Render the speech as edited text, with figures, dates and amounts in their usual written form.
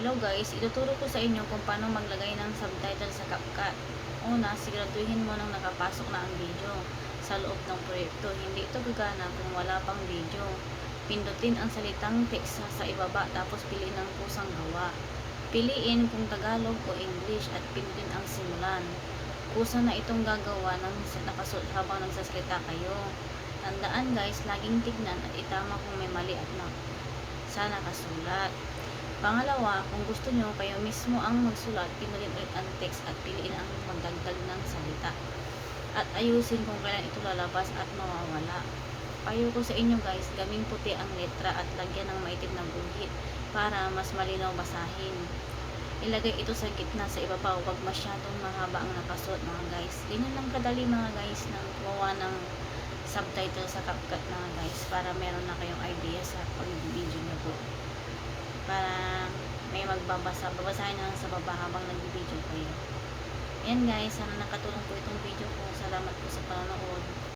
Hello guys, ituturo ko sa inyo kung paano maglagay ng subtitle sa CapCut. Una, siguraduhin mo nang nakapasok na ang video sa loob ng proyekto. Hindi ito gagana kung wala pang video. Pindutin ang salitang text sa ibaba tapos piliin ang kusang gawa. Piliin kung Tagalog o English at pindutin ang simulan. Kusa na itong gagawa ng nakasuot habang nagsasalita kayo. Tandaan guys, laging tignan at itama kung may mali at sa nakasulat. Pangalawa, kung gusto nyo kayo mismo ang magsulat, pindutin ulit ang text at piliin ang magdagdag ng salita. At ayusin kung kailan ito lalabas at mawawala. Payo ko sa inyo guys, gawing puti ang letra at lagyan ng maitim na guhit para mas malinaw basahin. Ilagay ito sa gitna sa ibabaw, huwag masyadong mahaba ang nakasuot mga guys. Ganyan lang kadali mga guys ng gawa ng subtitle sa CapCut mga guys, para meron na kayong idea sa pag-video nyo po. Para may babasahin na sa baba habang nag-video kayo. Yan guys, sana nakatulong po itong video.